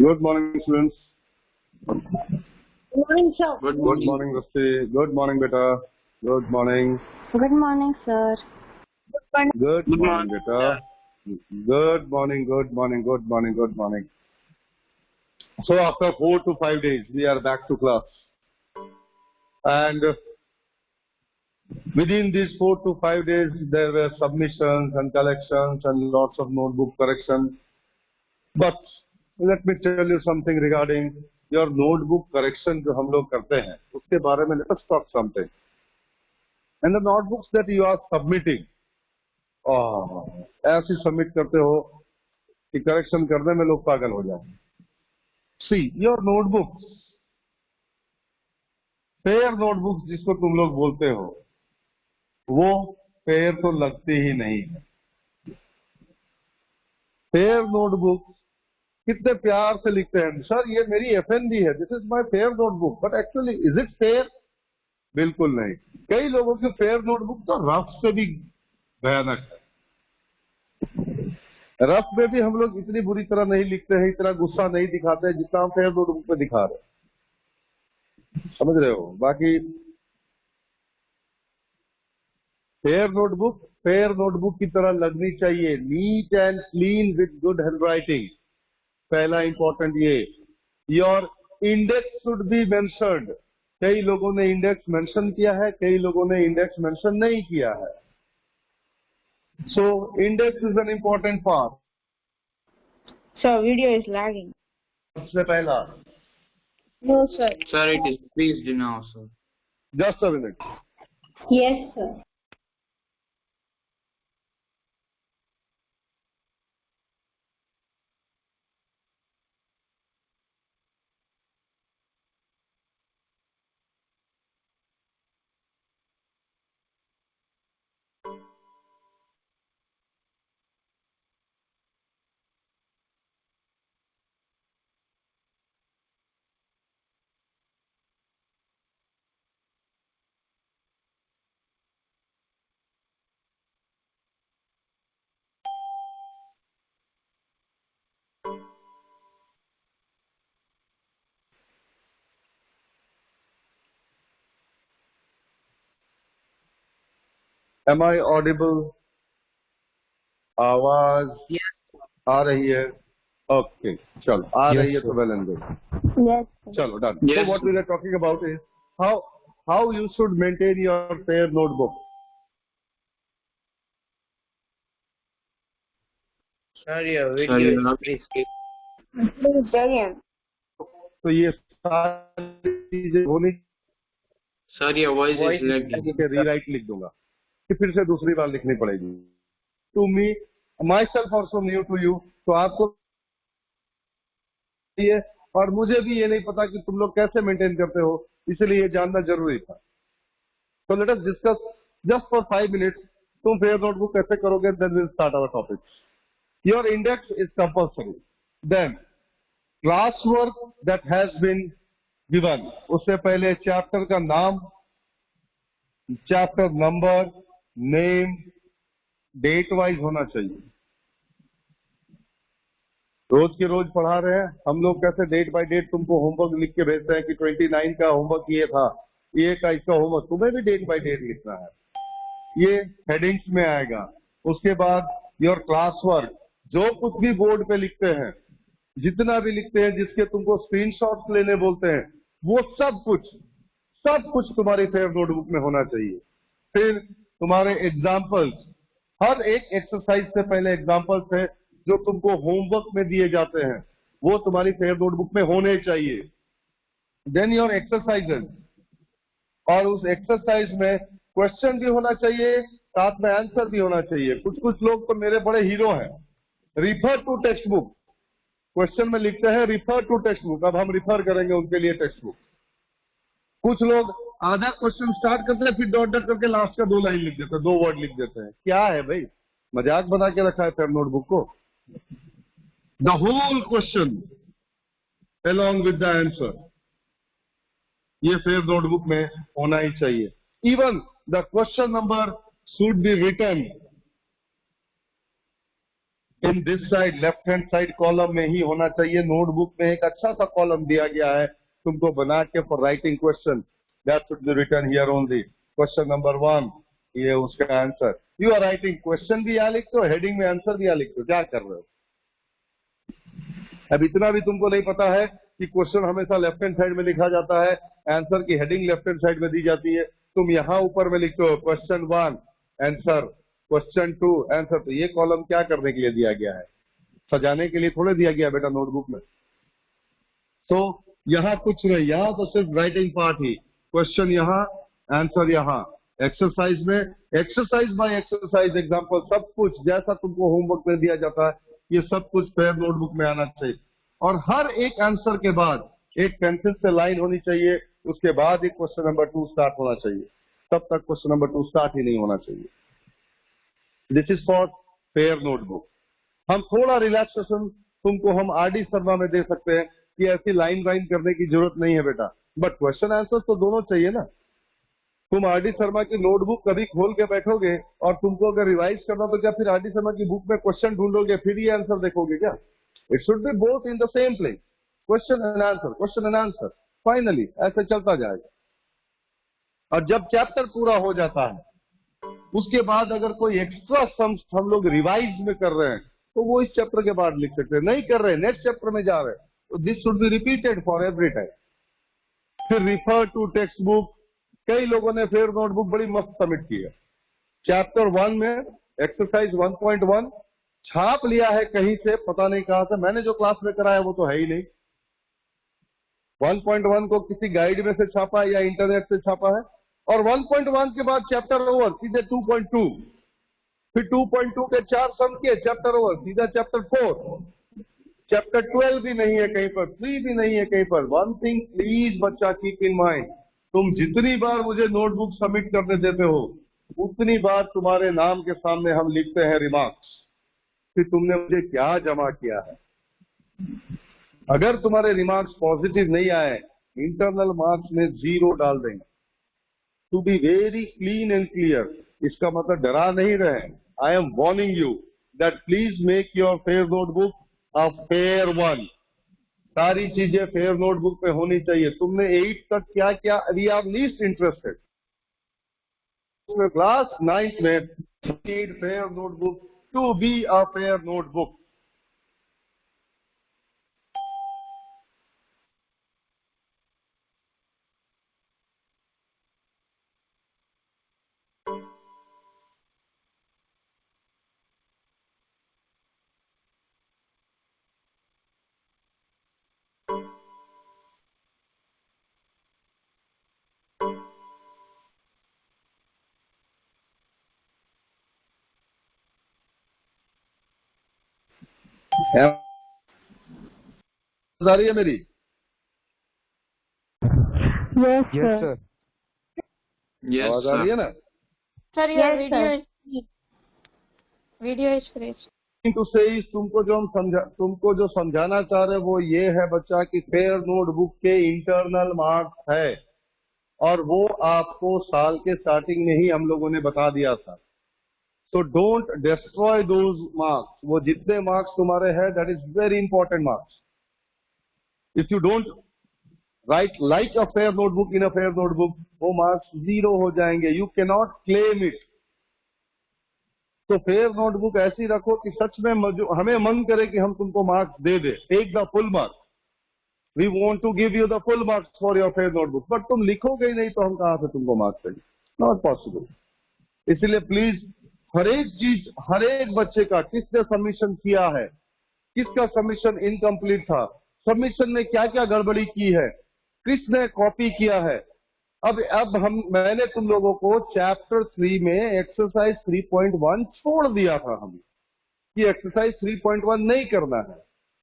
Good morning, students. Good morning, sir. Good morning, Rusty. Good morning, beta. Good morning. Good morning, sir. Good morning, beta. Good morning, good morning, good morning, good morning. So after 4 to 5 days, we are back to class. And within these 4 to 5 days, there were submissions and collections and lots of notebook correction. But let me tell you something regarding your notebook correction जो हम लोग करते हैं उसके बारे में let us talk something. And the notebooks that you are submitting, ऐसे submit करते हो कि करेक्शन करने में लोग पागल हो जाए. See, your notebooks, fair notebooks जिसको तुम लोग बोलते हो, वो फेयर तो लगती ही नहीं है. फेयर नोटबुक्स कितने प्यार से लिखते हैं, सर ये मेरी एफएनबी है, this is my fair notebook, but actually is it fair? बिल्कुल नहीं. कई लोगों की फेयर नोटबुक तो रफ से भी भयानक है. रफ में भी हम लोग इतनी बुरी तरह नहीं लिखते हैं, इतना गुस्सा नहीं दिखाते हैं जितना हम फेयर नोटबुक में दिखा रहे हैं. समझ रहे हो? बाकी फेयर नोटबुक की तरह लगनी चाहिए, neat and clean with good handwriting. पहला इंपॉर्टेंट ये. Your index should be mentioned. कई लोगों ने इंडेक्स मेंशन किया है, कई लोगों ने इंडेक्स मेंशन नहीं किया है. So index is an important part. Sir, video is lagging. सबसे पहला. No, sir. Sir, it is freezed now, sir. Just a minute. Yes, sir. Am I audible? आवाज आ रही है? ओके, चलो आ रही है तो well and good. Yes, sir. चलो done. Yes, So what we are talking about is how you should maintain your fair notebook. Sir, your video is freezed. Please begin. तो ये सारी चीजें होनी Sir, your voice is lagging. के rewrite लिख दूंगा कि फिर से दूसरी बार लिखनी पड़ेगी. To me myself also new to you. तो आपको ये और मुझे भी ये नहीं पता कि तुम लोग कैसे मेंटेन करते हो, इसलिए ये जानना जरूरी था. तो let us discuss just for 5 minutes. तुम फेयर नोटबुक कैसे करोगे, then will start our topic. Your index is compulsory. Then class work that has been given, उससे पहले चैप्टर का नाम, chapter number, name, date wise होना चाहिए. रोज के रोज पढ़ा रहे हैं हम लोग, कैसे डेट बाय डेट तुमको होमवर्क लिख के भेजते हैं कि 29 का होमवर्क ये था, ये का इसका होमवर्क, तुम्हें भी डेट बाय डेट लिखना है. ये हेडिंग्स में आएगा. उसके बाद योर क्लास वर्क, जो कुछ भी बोर्ड पे लिखते हैं, जितना भी लिखते हैं, जिसके तुमको स्क्रीनशॉट्स लेने बोलते हैं, वो सब कुछ तुम्हारी फेयर नोटबुक में होना चाहिए. फिर तुम्हारे एग्जाम्पल्स, हर एक एक्सरसाइज से पहले एग्जाम्पल्स है जो तुमको होमवर्क में दिए जाते हैं, वो तुम्हारी फेयर नोटबुक में होने चाहिए. देन योर एक्सरसाइजेस, और उस एक्सरसाइज में क्वेश्चन भी होना चाहिए, साथ में आंसर भी होना चाहिए. कुछ लोग तो मेरे बड़े हीरो हैं, refer to text book. Question में लिखते हैं रिफर टू टेक्स्ट बुक. अब हम रिफर करेंगे उनके लिए टेक्स्ट बुक. कुछ लोग आधा क्वेश्चन स्टार्ट करते हैं, फिर डॉट डॉट करके लास्ट का 2 लाइन लिख देते हैं, 2 वर्ड लिख देते हैं. क्या है भाई, मजाक बना के रखा है फेयर नोटबुक को? The whole question along with the answer, ये फेयर नोटबुक में होना ही चाहिए. Even the question number should be written in this side left hand side column में ही होना चाहिए। नोटबुक में एक अच्छा सा कॉलम दिया गया है तुमको बना के for writing question, that should be written here only. Question number 1, ये उसका answer. You are writing question भी यहाँ लिखते हो, हेडिंग में आंसर भी यहाँ लिखते हो, क्या कर रहे हो? अब इतना भी तुमको नहीं पता है कि क्वेश्चन हमेशा लेफ्ट हैंड साइड में लिखा जाता है, आंसर की हेडिंग लेफ्ट हैंड साइड में दी जाती है। तुम यहाँ ऊपर में लिखते हो क्वेश्चन 1 आंसर, क्वेश्चन 2 आंसर। तो ये कॉलम क्या करने के लिए दिया गया है? सजाने के लिए थोड़े दिया गया बेटा नोटबुक में। तो यहाँ कुछ नहीं, यहाँ तो सिर्फ राइटिंग पार्ट ही, क्वेश्चन यहाँ, आंसर यहाँ। एक्सरसाइज में एक्सरसाइज बाय एक्सरसाइज एग्जाम्पल सब कुछ जैसा तुमको होमवर्क में दिया जाता है ये सब कुछ फेयर नोटबुक में आना चाहिए। और हर एक आंसर के बाद एक पेंसिल से लाइन होनी चाहिए, उसके बाद एक क्वेश्चन नंबर 2 स्टार्ट होना चाहिए, तब तक क्वेश्चन नंबर 2 स्टार्ट ही नहीं होना चाहिए। This is for fair notebook. हम थोड़ा रिलैक्सेशन तुमको हम आरडी शर्मा में दे सकते हैं कि ऐसी लाइन वाइन करने की जरूरत नहीं है बेटा, बट क्वेश्चन आंसर तो दोनों चाहिए ना। तुम आरडी शर्मा की नोटबुक कभी खोल के बैठोगे और तुमको अगर रिवाइज करना तो क्या फिर आरडी शर्मा की बुक में क्वेश्चन ढूंढोगे फिर ये आंसर देखोगे क्या? It should be both in the same place, question and answer, question and answer, finally ऐसे चलता जाएगा। और जब चैप्टर पूरा हो जाता है उसके बाद अगर कोई एक्स्ट्रा सम्स हम लोग रिवाइज में कर रहे हैं तो वो इस चैप्टर के बाद लिख सकते हैं, नहीं कर रहे नेक्स्ट चैप्टर में जा रहे हैं तो this should be repeated for every time. फिर रिफर टू टेक्स्ट बुक, कई लोगों ने फेयर नोटबुक बड़ी मस्त सबमिट की है। चैप्टर 1 में एक्सरसाइज 1.1 छाप लिया है कहीं से, पता नहीं कहां से, मैंने जो क्लास में कराया वो तो है ही नहीं। 1.1 को किसी गाइड में से छापा है या इंटरनेट से छापा है। और 1.1 के बाद चैप्टर ओवर, सीधे 2.2, फिर 2.2 के 4 सम किए, चैप्टर ओवर, सीधा चैप्टर 4। चैप्टर 12 भी नहीं है कहीं पर, 3 भी नहीं है कहीं पर। वन थिंग प्लीज बच्चा कीप इन माइंड, तुम जितनी बार मुझे नोटबुक सबमिट करने देते हो उतनी बार तुम्हारे नाम के सामने हम लिखते हैं रिमार्क्स कि तुमने मुझे क्या जमा किया है। अगर तुम्हारे रिमार्क्स पॉजिटिव नहीं आए इंटरनल मार्क्स में 0 डाल देंगे। To be very clean and clear, इसका मतलब डरा नहीं रहे। I am warning you that please make your fair notebook a fair one. सारी चीजें फेयर नोटबुक पे होनी चाहिए। तुमने 8 तक क्या क्या, we are least interested class 9th में need fair notebook to be a fair notebook. आ रही है मेरी? Yes, Yes, sir. sir. Yes, आवाज आ रही है sir. ना? Sir, your Yes, video sir. is video is fresh. तो से तुमको जो समझाना चाह रहे वो ये है बच्चा कि फेयर नोटबुक के इंटरनल मार्क्स है और वो आपको साल के स्टार्टिंग में ही हम लोगों ने बता दिया था। So don't destroy those marks. वो जितने मार्क्स तुम्हारे हैं that is very important marks. If you don't write like a fair notebook in a fair notebook वो मार्क्स 0 हो जाएंगे। You cannot claim it. तो फेयर नोटबुक ऐसी रखो कि सच में हमें मन करे कि हम तुमको मार्क्स दे दे, take the full marks. We want to give you the full marks for your fair notebook, but तुम लिखोगे ही नहीं तो हम कहां से तुमको मार्क्स देंगे? Not possible. इसलिए प्लीज हर एक चीज, हर एक बच्चे का किसने सबमिशन किया है, किसका सबमिशन इनकम्प्लीट था, सबमिशन में क्या क्या गड़बड़ी की है, किसने कॉपी किया है। अब मैंने तुम लोगों को चैप्टर 3 में एक्सरसाइज 3.1 छोड़ दिया था हम कि एक्सरसाइज 3.1 नहीं करना है।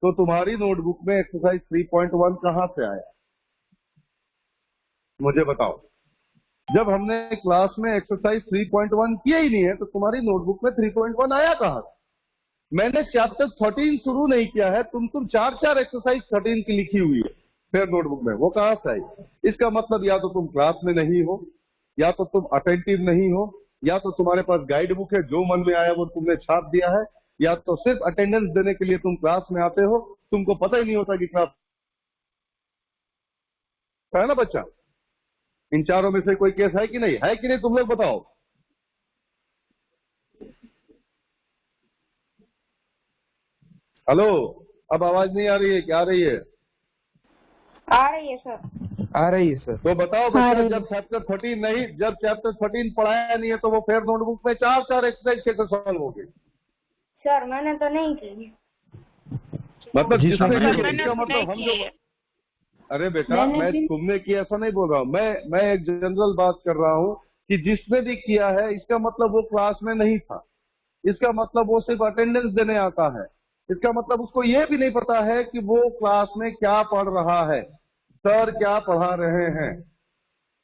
तो तुम्हारी नोटबुक में एक्सरसाइज 3.1 कहां से आया मुझे बताओ? जब हमने क्लास में एक्सरसाइज 3.1 किया ही नहीं है तो तुम्हारी नोटबुक में 3.1 आया कहां से? मैंने चैप्टर 13 शुरू नहीं किया है, तुम 4 एक्सरसाइज 13 की लिखी हुई है फेयर नोटबुक में, वो कहां से आई? इसका मतलब या तो तुम क्लास में नहीं हो, या तो तुम अटेंटिव नहीं हो, या तो तुम्हारे पास गाइड बुक है, जो मन में आया वो तुमने छाप दिया है, या तो सिर्फ अटेंडेंस देने के लिए तुम क्लास में आते हो, तुमको पता ही नहीं होता कि क्लास है ना बच्चा। इन चारों में से कोई केस है कि नहीं, है कि नहीं, तुम लोग बताओ। हेलो, अब आवाज नहीं आ रही है, क्या आ रही है? आ रही है सर। आ रही है सर। तो बताओ बच्चा, जब चैप्टर 13 नहीं, जब चैप्टर 13 पढ़ाया नहीं है तो वो फेयर नोटबुक में 4 एक्सरसाइज कैसे सॉल्व हो गई? सर मैंने तो नहीं की। मतलब जी, जिसने मैंने की, इसका मतलब हम जो, अरे बेटा मैं तुमने किया ऐसा नहीं बोल रहा हूँ, मैं एक जनरल बात कर रहा हूँ कि जिसने भी किया है इसका मतलब वो क्लास में नहीं था, इसका मतलब वो सिर्फ अटेंडेंस देने आता है, इसका मतलब उसको ये भी नहीं पता है कि वो क्लास में क्या पढ़ रहा है, सर क्या पढ़ा रहे हैं।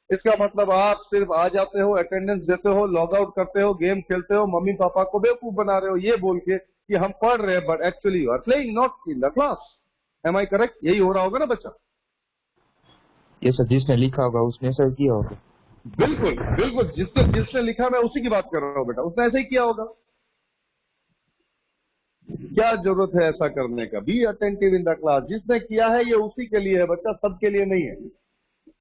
इसका मतलब आप सिर्फ आ जाते हो, अटेंडेंस देते हो, लॉग आउट करते हो, गेम खेलते हो, मम्मी पापा को बेवकूफ बना रहे हो ये बोल के कि हम पढ़ रहे हैं, but actually you are playing not in the class. Am I correct? यही हो रहा होगा ना बच्चा? ये सर, जिसने लिखा होगा उसने सर किया होगा। बिल्कुल बिल्कुल, जिसने लिखा, मैं उसी की बात कर रहा हूँ बेटा, उसने ऐसे ही किया होगा। क्या जरूरत है ऐसा करने का? B attentive in the class. जिसने किया है ये उसी के लिए है बच्चा, सबके लिए नहीं है।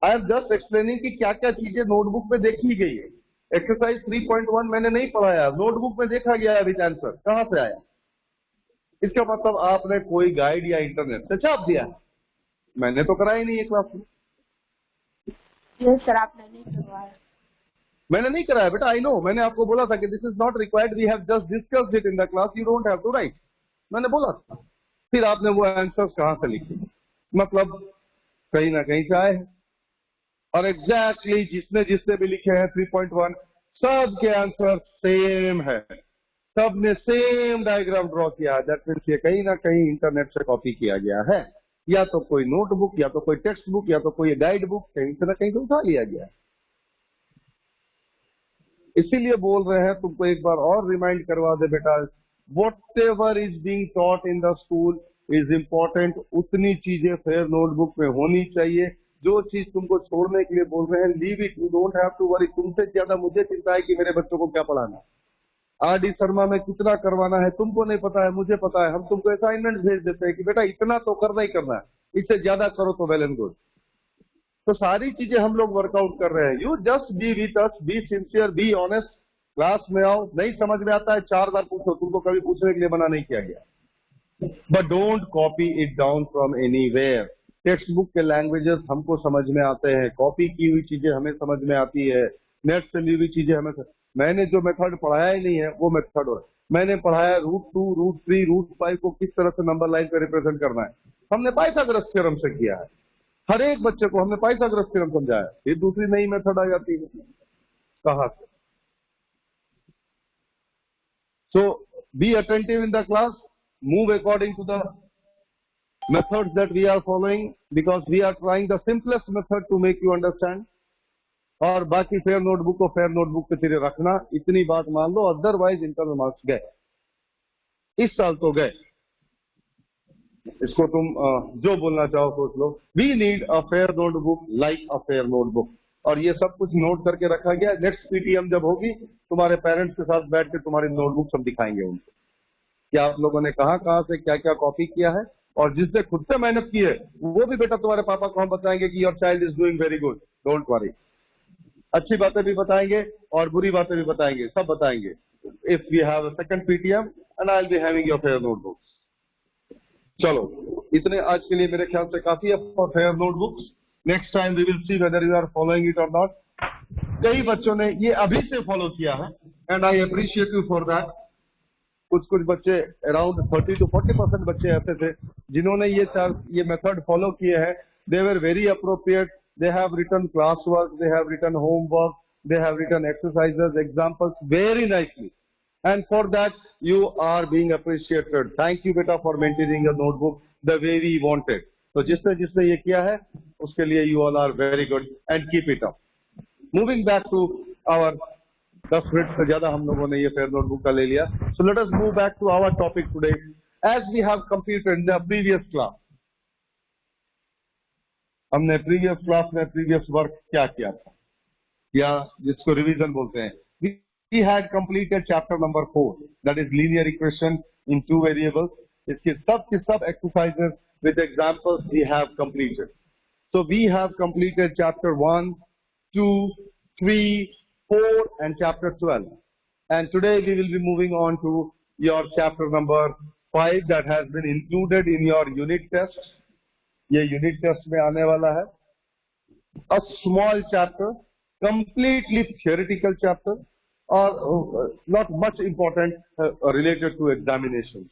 आई एम जस्ट एक्सप्लेनिंग कि क्या क्या चीजें नोटबुक में देखी गई है। एक्सरसाइज 3.1 मैंने नहीं पढ़ाया, नोटबुक में देखा गया है। विच आंसर कहां से आया? इसका मतलब आपने कोई गाइड या इंटरनेट से छाप दिया है। मैंने तो कराया ही नहीं है क्लास में। ये सर आपने नहीं करवाया। मैंने नहीं कराया बेटा, आई नो। मैंने आपको बोला था कि this is not required, we have just discussed it in the class, you don't have to write. मैंने बोला था। फिर आपने वो आंसर्स कहां से लिखे? मतलब कहीं ना कहीं से आए हैं। और एग्जैक्टली जिसने भी लिखे हैं 3.1, सबके आंसर सेम है, सबने सेम डायग्राम ड्रॉ किया। दैट मीन्स ये कहीं ना कहीं इंटरनेट से कॉपी किया गया है, या तो कोई नोटबुक, या तो कोई टेक्स्ट बुक, या तो कोई गाइड बुक, कहीं से ना कहीं से उठा लिया गया है। इसीलिए बोल रहे हैं तुमको एक बार और रिमाइंड करवा दे बेटा, whatever is being taught in the school is important. उतनी चीजें फेयर नोटबुक में होनी चाहिए। जो चीज तुमको छोड़ने के लिए बोल रहे हैं, leave it, you don't have to worry. तुमसे ज्यादा मुझे चिंता है कि मेरे बच्चों को क्या पढ़ाना। आरडी शर्मा में कितना करवाना है तुमको नहीं पता है, मुझे पता है। हम तुमको असाइनमेंट भेज देते हैं कि बेटा इतना तो करना ही करना है, इससे ज्यादा करो तो वेल एंड गुड। तो सारी चीजें हम लोग वर्कआउट कर रहे हैं। You just be with us, be sincere, be honest. Class में आओ, नहीं समझ में आता है 4 बार पूछो, तुमको कभी पूछने के लिए मना नहीं किया गया। But don't copy it down from anywhere. Text book के लैंग्वेजेस हमको समझ में आते हैं, कॉपी की हुई चीजें हमें समझ में आती है, नेट से ली हुई चीजें हमें। मैंने जो मेथड पढ़ाया ही नहीं है वो मेथड हो। मैंने पढ़ाया √2, √3, √5 को किस तरह से नंबर लाइन पे रिप्रेजेंट करना है, हमने पाइथागोरस थ्योरम से किया है। हर एक बच्चे को हमने पाइथागोरस थ्योरम समझाया। फिर दूसरी नई मेथड आ जाती है कहां से? So be attentive in the class, move according to the methods that we are following, because we are trying the simplest method to make you understand. और बाकी फेयर नोटबुक को फेयर नोटबुक के तेरे रखना, इतनी बात मान लो। अदरवाइज इंटरनल मार्क्स गए, इस साल तो गए। इसको तुम जो बोलना चाहो सोच लो। We need a fair notebook like a fair notebook. और ये सब कुछ नोट करके रखा गया। नेक्स्ट पीटीएम जब होगी, तुम्हारे पेरेंट्स के साथ बैठ के तुम्हारी नोटबुक सब दिखाएंगे उनको कि आप लोगों ने कहाँ से क्या क्या कॉपी किया है। और जिसने खुद से मेहनत की है वो भी बेटा तुम्हारे पापा को हम बताएंगे कि your child is doing very good, don't worry. अच्छी बातें भी बताएंगे और बुरी बातें भी बताएंगे, सब बताएंगे। If we have a second PTM and I will be having your fair notebooks. चलो, इतने आज के लिए मेरे ख्याल से काफी है for fair notebooks. Next time we will see whether you are following it और नॉट। कई बच्चों ने ये अभी से फॉलो किया है and I appreciate you for that. कुछ बच्चे अराउंड 30 to 40% बच्चे ऐसे थे जिन्होंने ये मेथड फॉलो किए हैं। They were very appropriate, they have written class work, they have written homework, they have written exercises, examples very nicely, and for that you are being appreciated. Thank you बेटा for maintaining your notebook the way we wanted. तो जिसने ये किया है उसके लिए you all are very good and keep it up. Moving back to our 10 minute से ज्यादा हम लोगों ने ये फेयर नोटबुक का ले लिया। So let us move back to our topic today as we have completed in the previous class. हमने प्रीवियस क्लास में प्रीवियस वर्क क्या किया था, या जिसको रिवीजन बोलते हैं। We had completed chapter number 4, that is linear equation, in 2 variables. इसके सब के सब exercises with examples we have completed. So we have completed chapter 1, 2, 3, 4 and chapter 12. And today we will be moving on to your chapter number 5 that has been included in your unit test. ये unit test में आने वाला है. A small chapter, completely theoretical chapter, or not much important related to examinations.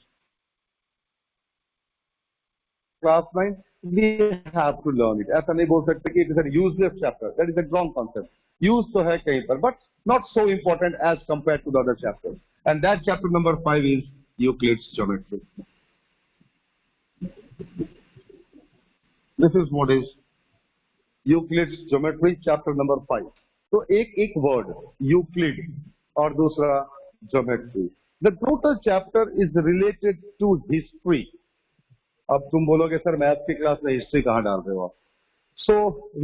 Class 9, we have to learn it. ऐसा नहीं बोल सकते कि it is a useless chapter. That is a wrong concept. Use तो है कहीं पर, but not so important as compared to the other chapters. And that chapter number 5 is Euclid's geometry. This is what is Euclid's geometry, chapter number 5. तो एक word Euclid और दूसरा geometry. The total chapter is related to history. अब तुम बोलोगे sir math की class में history कहाँ डाल रहे हो आप? So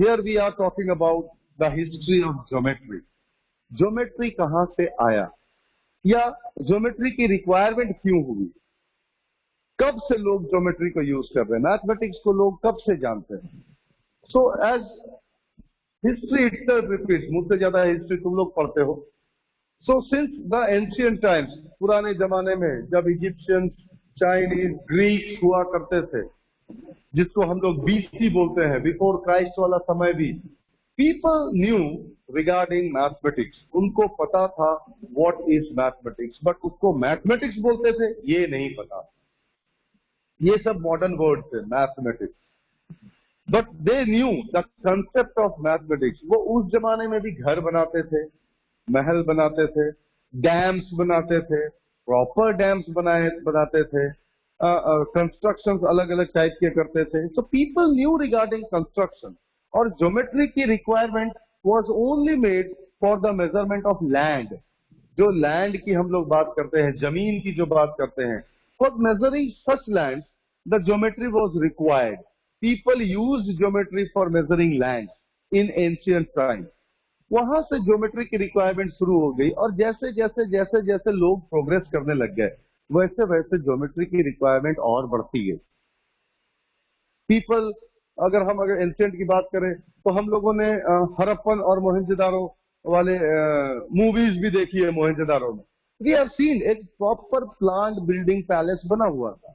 here we are talking about the history of geometry. Geometry कहाँ से आया या geometry की requirement क्यों हुई? कब से लोग geometry को यूज कर रहे हैं? मैथमेटिक्स को लोग कब से जानते हैं? So as history itself repeats, मुझसे ज्यादा हिस्ट्री तुम लोग पढ़ते हो. So since the ancient times, पुराने जमाने में जब इजिप्शियंस, चाइनीज, ग्रीक हुआ करते थे, जिसको हम लोग BC बोलते हैं, बिफोर क्राइस्ट वाला समय भी, people knew regarding mathematics. उनको पता था what is mathematics, but उसको mathematics बोलते थे ये नहीं पता. ये सब मॉडर्न वर्ड थे mathematics. But they knew the concept of mathematics. वो उस जमाने में भी घर बनाते थे, महल बनाते थे, डैम्स बनाते थे, प्रॉपर डैम्स बनाते थे, कंस्ट्रक्शंस अलग अलग टाइप के करते थे. So people new regarding construction. और ज्योमेट्री की requirement was only made for the measurement of land. जो लैंड की हम लोग बात करते हैं, जमीन की जो बात करते हैं, for measuring such land the geometry was required. People used geometry for measuring land in ancient times. वहां से ज्योमेट्री की रिक्वायरमेंट शुरू हो गई और जैसे जैसे जैसे जैसे लोग प्रोग्रेस करने लग गए वैसे वैसे ज्योमेट्री की रिक्वायरमेंट और बढ़ती गई. पीपल अगर एंशिएंट की बात करें तो हम लोगों ने हड़प्पन और मोहनजोदारो वाले मूवीज भी देखी है. मोहनजोदारो में वी हैव सीन एक प्रॉपर प्लान्ड बिल्डिंग पैलेस बना हुआ था.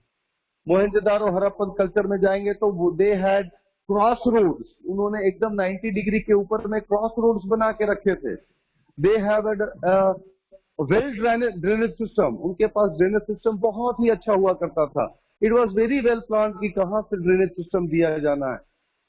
मोहनजोदारो हड़प्पन कल्चर में जाएंगे तो वो दे हैड क्रॉस रोड्स. उन्होंने एकदम 90 डिग्री के ऊपर में क्रॉस रोड्स बना के रखे थे. They have well drainage system. उनके पास ड्रेनेज सिस्टम बहुत ही अच्छा हुआ करता था. It was very well plan कि कहाँ से ड्रेनेज सिस्टम दिया जाना है.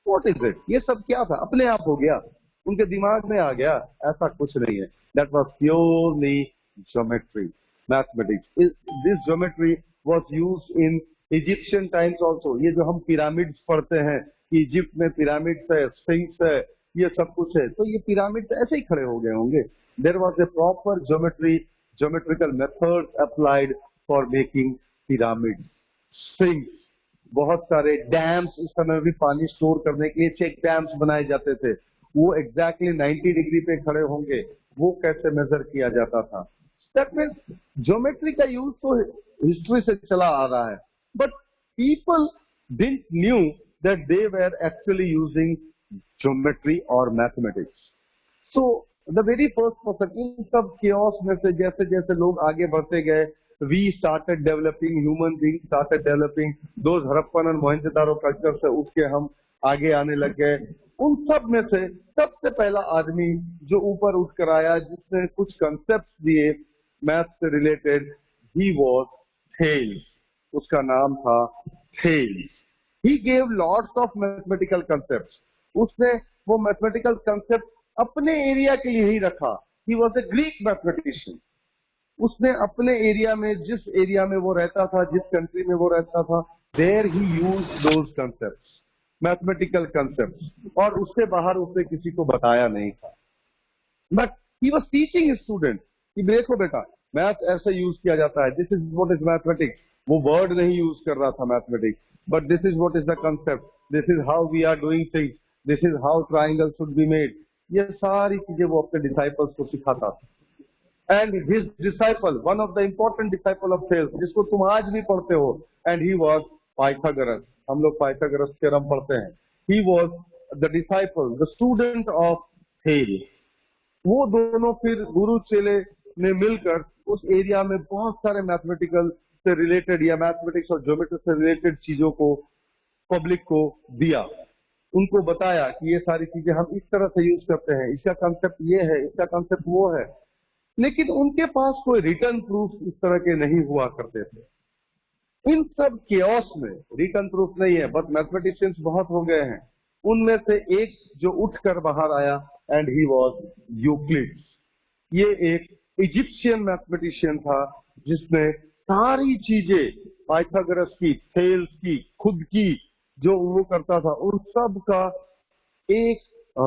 What is it? ये सब क्या था? अपने आप हो गया, उनके दिमाग में आ गया. ऐसा कुछ नहीं है. That was purely geometry, mathematics. This geometry was used in Egyptian times also. ये जो हम पिरामिड्स पढ़ते हैं कि इजिप्ट में पिरामिड्स है, स्फिंक्स है, ये सब कुछ है, तो ये पिरामिड्स ऐसे ही खड़े हो गए होंगे. There was a proper geometrical method applied for making pyramids, sphinx. बहुत सारे डैम्स उस समय भी पानी स्टोर करने के लिए चेक डैम्स बनाए जाते थे. वो एग्जैक्टली 90 डिग्री पे खड़े होंगे. वो कैसे मेजर किया जाता था? दैट मीन्स ज्योमेट्री का यूज तो हिस्ट्री से चला आ रहा है. But people didn't knew that they were actually using geometry or mathematics. So the very first person in सब chaos में से जैसे जैसे लोग आगे बढ़ते गए, we started developing, human beings started developing. those Harappan और मोहनजोदारो कल्चर से उठ के हम आगे आने लग गए. उन सब में से सबसे पहला आदमी जो ऊपर उठ कर आया, जिसने कुछ कंसेप्ट दिए मैथ से रिलेटेड, he was Thales. उसका नाम था Thales. He gave lots of mathematical concepts. उसने वो मैथमेटिकल कंसेप्ट अपने एरिया के लिए ही रखा. He was a Greek mathematician. उसने अपने एरिया में, जिस एरिया में वो रहता था, जिस कंट्री में वो रहता था, there he used those concepts, mathematical concepts. और उससे बाहर उसने किसी को बताया नहीं था. But he was teaching student कि देखो बेटा मैथ ऐसे यूज किया जाता है. This is what is mathematics. वो वर्ड नहीं यूज कर रहा था mathematics, but this is what is the concept. This is how we are doing things. This is how triangle should be made. ये सारी चीजें वो अपने डिसाइपल्स को सिखाता था. and his disciple, one of the important disciple of Thales, जिसको तुम आज भी पढ़ते हो, and he was Pythagoras. हम लोग Pythagoras theorem पढ़ते हैं. He was the disciple, the student of Thales. वो दोनों फिर गुरु चेले ने मिलकर उस एरिया में बहुत सारे मैथमेटिकल से रिलेटेड या मैथमेटिक्स और ज्योमेट्री से रिलेटेड चीजों को पब्लिक को दिया. उनको बताया कि ये सारी चीजें हम इस तरह से यूज करते हैं, इसका कंसेप्ट ये है, इसका कंसेप्ट वो है. लेकिन उनके पास कोई रिटर्न प्रूफ इस तरह के नहीं हुआ करते थे. इन सब केओस में रिटर्न प्रूफ नहीं है, बट मैथमेटिशियंस बहुत हो गए हैं. उनमें से एक जो उठकर बाहर आया, एंड ही वाज यूक्लिड. ये एक इजिप्शियन मैथमेटिशियन था जिसने सारी चीजें पाइथागोरस की, थेल्स की, खुद की जो वो करता था, उन सब का एक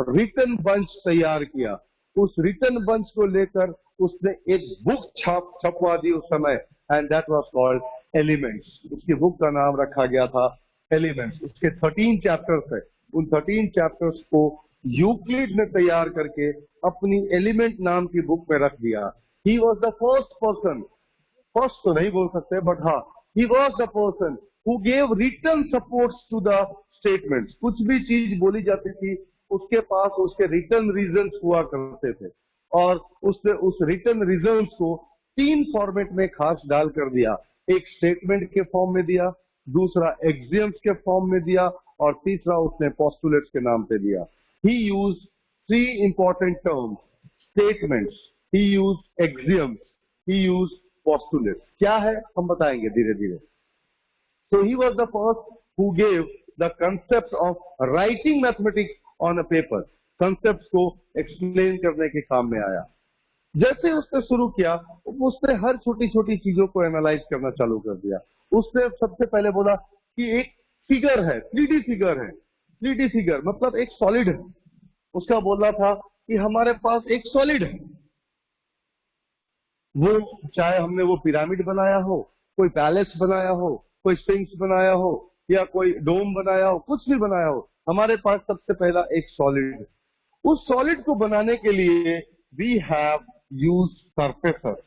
रिटर्न बंच तैयार किया. उस रिटर्न बंच को लेकर उसने एक बुक छपवा दी उस समय, and that was called elements. उसकी बुक का नाम रखा गया था एलिमेंट्स. उसके 13 चैप्टर्स है. उन 13 चैप्टर्स को यूक्लिड ने तैयार करके अपनी एलिमेंट नाम की बुक में रख दिया. He was the first person, first तो नहीं बोल सकते, बट हाँ, he was the person who gave return supports to the statements. कुछ भी चीज बोली जाती थी, उसके पास उसके रिटर्न रीजंस हुआ करते थे, और उसने उस रिटर्न रीजंस को 3 फॉर्मेट में खास डाल कर दिया. एक स्टेटमेंट के फॉर्म में दिया, दूसरा एक्सियम्स के फॉर्म में दिया, और तीसरा उसने पोस्टुलेट्स के नाम पे दिया. ही यूज्ड 3 इंपॉर्टेंट टर्म्स, स्टेटमेंट्स, ही यूज्ड एक्सियम्स, ही यूज्ड पोस्टुलेट्स. क्या है हम बताएंगे धीरे धीरे. So he was the first who gave the concept of writing mathematics on a paper. Concepts को explain करने के काम में आया. जैसे उसने शुरू किया, उसने हर छोटी छोटी चीजों को एनालाइज करना चालू कर दिया. उसने सबसे पहले बोला कि एक फिगर है, 3D फिगर है. 3D फिगर मतलब एक सॉलिड है. उसका बोलना था कि हमारे पास एक सॉलिड है, वो चाहे हमने वो पिरामिड बनाया हो, कोई पैलेस बनाया हो, कोई स्फिंक्स बनाया हो, या कोई डोम बनाया हो, कुछ भी बनाया हो, हमारे पास सबसे पहला एक सॉलिड है. उस सॉलिड को बनाने के लिए वी हैव यूज सरफेसेस.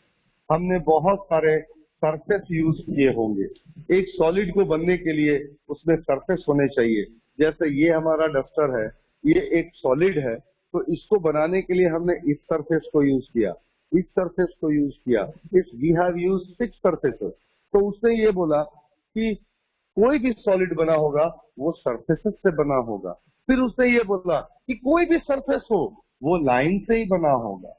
हमने बहुत सारे सरफेस यूज किए होंगे. एक सॉलिड को बनने के लिए उसमें सरफेस होने चाहिए. जैसे ये हमारा डस्टर है, ये एक सॉलिड है, तो इसको बनाने के लिए हमने इस सरफेस को यूज किया, इस सरफेस को यूज किया. इस वी हैव यूज 6 सरफेसेस. तो उसने ये बोला कि कोई भी सॉलिड बना होगा वो सरफेसेस से बना होगा. फिर उसने ये बोला कि कोई भी सरफेस हो वो लाइन से ही बना होगा.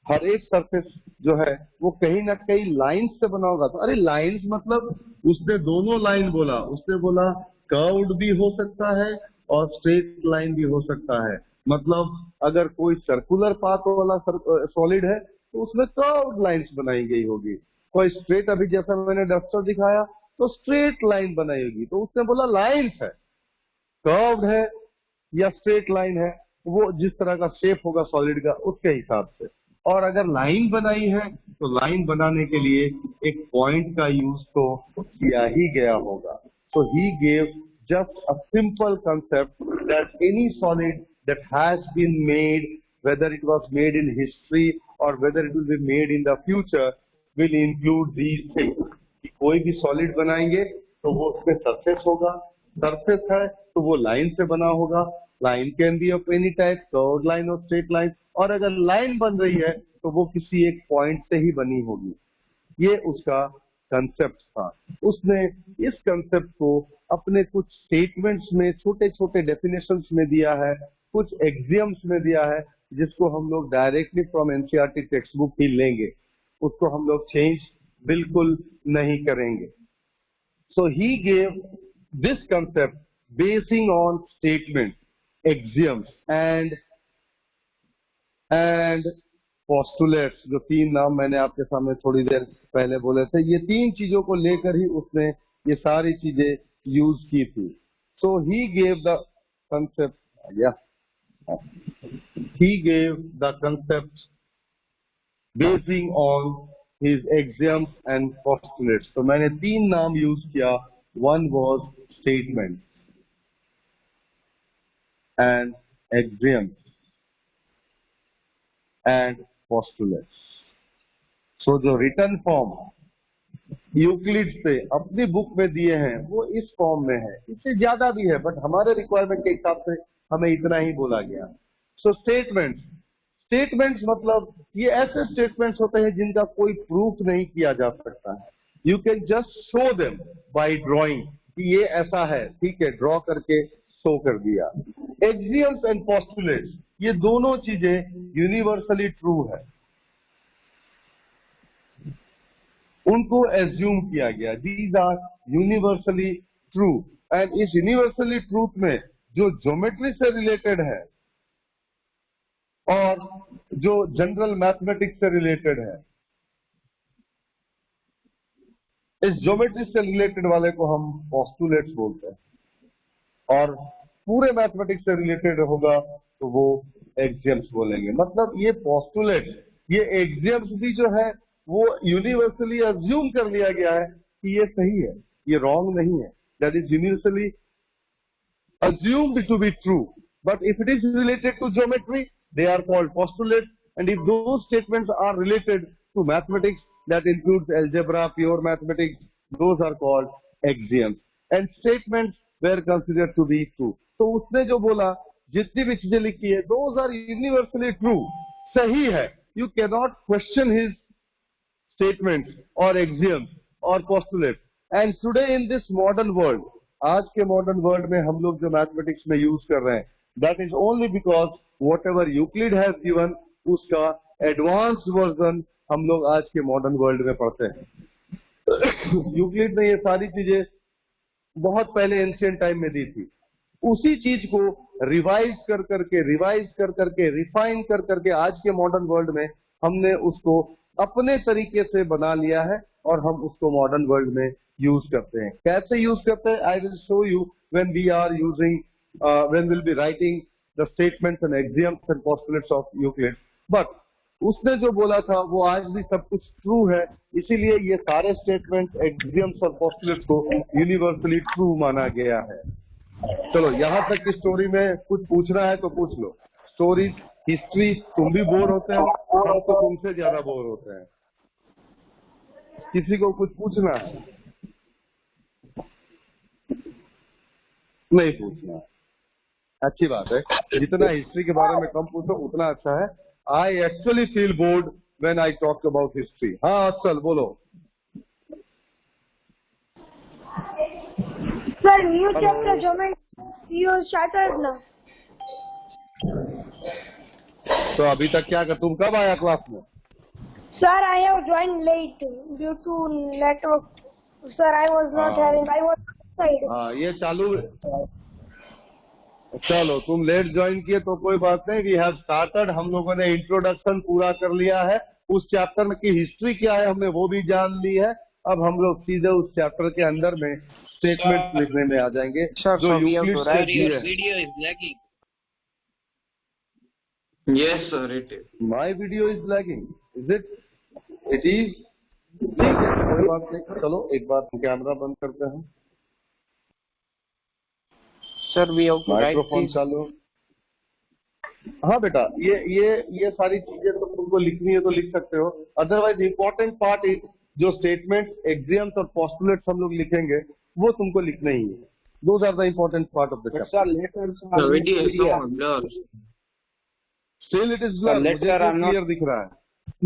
हर एक सरफेस जो है वो कहीं ना कहीं लाइन से बना होगा. तो अरे लाइंस मतलब उसने दोनों लाइन बोला. उसने बोला कर्व्ड भी हो सकता है और स्ट्रेट लाइन भी हो सकता है. मतलब अगर कोई सर्कुलर पाथ वाला सॉलिड है तो उसमें कर्व्ड लाइंस बनाई गई होगी. कोई स्ट्रेट, अभी जैसा मैंने डस्टर दिखाया, तो स्ट्रेट लाइन बनाई होगी. तो उसने बोला लाइंस है, कर्व्ड है या स्ट्रेट लाइन है, वो जिस तरह का शेप होगा सॉलिड का उसके हिसाब से. और अगर लाइन बनाई है तो लाइन बनाने के लिए एक पॉइंट का यूज तो किया ही गया होगा. So he gave just a simple concept that any solid that has been made, whether it was made in history or whether it will be made in the future, will include these things. कि कोई भी solid बनाएंगे तो वो उसमें surface होगा, surface है तो वो लाइन से बना होगा. Line can be of any type, curved line और स्ट्रेट लाइन. और अगर लाइन बन रही है तो वो किसी एक पॉइंट से ही बनी होगी. ये उसका कंसेप्ट था. उसने इस कंसेप्ट को अपने कुछ स्टेटमेंट्स में, छोटे छोटे डेफिनेशंस में दिया है, कुछ एक्सियम्स में दिया है, जिसको हम लोग directly from NCERT text book ही लेंगे. उसको हम लोग चेंज बिल्कुल नहीं करेंगे. So he gave this concept basing on statement, axioms and postulates. जो 3 नाम मैंने आपके सामने थोड़ी देर पहले बोले थे, ये 3 चीजों को लेकर ही उसने ये सारी चीजें यूज की थी. So he gave the concept, he gave the concept basing on his axioms and postulates. तो मैंने 3 नाम यूज किया. One was statement and axioms and postulates. So जो रिटर्न फॉर्म यूक्लिड से अपनी बुक में दिए हैं वो इस फॉर्म में है, इससे ज्यादा भी है बट हमारे रिक्वायरमेंट के हिसाब से हमें इतना ही बोला गया। सो स्टेटमेंट्स मतलब ये ऐसे स्टेटमेंट्स होते हैं जिनका कोई प्रूफ नहीं किया जा सकता है। You can just show them by drawing कि ये ऐसा है, ठीक है, ड्रॉ करके शो कर दिया। एक्सियम्स एंड पोस्टुलेट्स ये दोनों चीजें यूनिवर्सली ट्रू है, उनको एज्यूम किया गया। These are universally true and इस यूनिवर्सली ट्रूथ में जो ज्योमेट्री से रिलेटेड है और जो जनरल मैथमेटिक्स से रिलेटेड है, इस ज्योमेट्री से रिलेटेड वाले को हम पोस्टुलेट्स बोलते हैं और पूरे मैथमेटिक्स से रिलेटेड होगा तो वो एक्सियम्स बोलेंगे। मतलब ये पोस्टुलेट्स, ये एक्सियम्स भी जो है वो यूनिवर्सली अज्यूम कर लिया गया है कि ये सही है, ये रॉन्ग नहीं है। That is universally assumed to be true, but if it is related to geometry they are called postulates, and if those statements are related to mathematics, that includes algebra, pure mathematics, those are called axioms, and statements were considered to be true. तो उसने जो बोला, जितनी भी चीजें लिखी है, those are universally true, सही है। You cannot question his statements or axioms or postulates. And today in this modern world, आज के modern world में हम लोग जो mathematics में use कर रहे हैं, that is only because whatever Euclid has given, उसका एडवांस वर्जन हम लोग आज के मॉडर्न वर्ल्ड में पढ़ते हैं। यूक्लिड ने ये सारी चीजें बहुत पहले एंशिएंट टाइम में दी थी, उसी चीज को रिवाइज कर करके रिफाइन कर करके आज के मॉडर्न वर्ल्ड में हमने उसको अपने तरीके से बना लिया है और हम उसको मॉडर्न वर्ल्ड में यूज करते हैं। कैसे यूज करते हैं, I will show you when we are using when will be writing the statements and axioms and postulates of Euclid, but उसने जो बोला था वो आज भी सब कुछ ट्रू है, इसीलिए ये सारे स्टेटमेंट, एक्सियम्स और पोस्टुलेट्स को यूनिवर्सली ट्रू माना गया है। चलो यहाँ तक की स्टोरी में कुछ पूछना है तो पूछ लो। स्टोरी, हिस्ट्री, तुम भी बोर होते हो, हम तो तुमसे ज्यादा बोर होते हैं। किसी को कुछ पूछना है? नहीं पूछना, अच्छी बात है। जितना हिस्ट्री के बारे में कम पूछो उतना अच्छा है। I actually feel bored when I talk about history. हाँ असल बोलो। Sir new chapter geometry you started ना। तो अभी तक क्या कर, तुम कब आया क्लास में? Sir I have join late due to network. Sir I was not having, I was outside. हाँ ये चालू। चलो तुम लेट ज्वाइन किए तो कोई बात नहीं, वी हैव स्टार्टेड। हम लोगों ने इंट्रोडक्शन पूरा कर लिया है, उस चैप्टर में की हिस्ट्री क्या है हमने वो भी जान ली है। अब हम लोग सीधे उस चैप्टर के अंदर में स्टेटमेंट लिखने में आ जाएंगे जो यूक्लिड से दिए हैं। Video is lagging. Yes, sir, it is. My video is lagging, is it? It is. ठीक है कोई बात नहीं। चलो एक बार कैमरा बंद करते हैं, Sir, we have to write microphone this. चालू। हाँ बेटा, ये सारी चीजें तो तुमको लिखनी है तो लिख सकते हो, अदरवाइज इम्पोर्टेंट पार्ट इज जो स्टेटमेंट, एक्सियम्स और पोस्टुलेट्स हम लोग लिखेंगे वो तुमको लिखने ही है। Those are the important part of the chapter. Sir, letters The are video is clear. so blur. Still it is blur, मुझे letter are not- क्लियर दिख रहा है।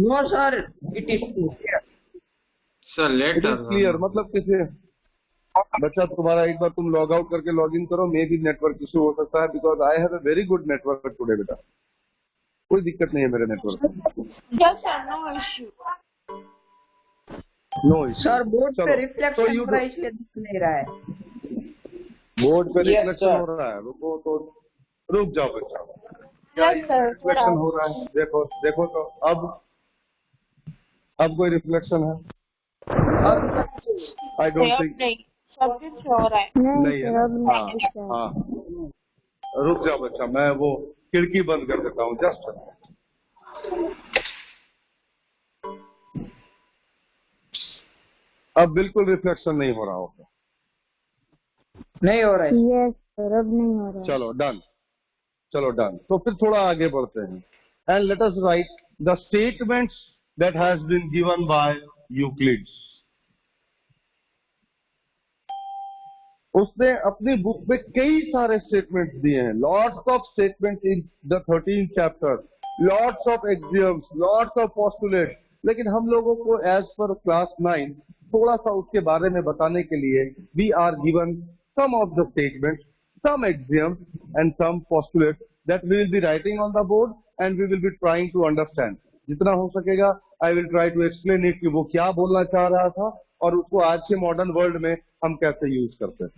No, sir, it is clear. Sir, it later. Is clear मतलब किसे? बच्चा तुम्हारा एक बार तुम लॉग आउट करके लॉग इन करो, मे भी नेटवर्क इशू हो सकता है, because I have a very good network today बेटा, कोई दिक्कत नहीं है मेरे नेटवर्क में। Yes sir, no issue. No issue. Sir, board पे तो reflection you हो रहा है, इसलिए दिख नहीं रहा है। बोर्ड पे Yes, रिफ्लेक्शन sir. हो रहा है, रुको तो रुक जाओ बच्चा। यस सर, रिफ्लेक्शन हो रहा है, देखो तो अब कोई रिफ्लेक्शन है? I don't think. नहीं सब कुछ हो रहा है। नहीं है ना? हाँ, रुक जाओ बच्चा, मैं वो खिड़की बंद कर देता हूँ जस्ट। अब बिल्कुल रिफ्लेक्शन नहीं हो रहा होगा। नहीं हो रहा है। यस सर, अब नहीं हो रहा। चलो डन। तो फिर थोड़ा आगे बढ़ते हैं and let us right the statements that has been given by Euclid. उसने अपनी बुक में कई सारे स्टेटमेंट्स दिए हैं, lots of statements in the 13th chapter, lots of axioms, lots of postulates. लेकिन हम लोगों को एज पर क्लास 9 थोड़ा सा उसके बारे में बताने के लिए we are given some of the statements, some axioms and some postulates that we will be writing on the board and we will be trying to understand. जितना हो सकेगा I will try to explain it कि वो क्या बोलना चाह रहा था और उसको आज के मॉडर्न वर्ल्ड में हम कैसे यूज करते हैं।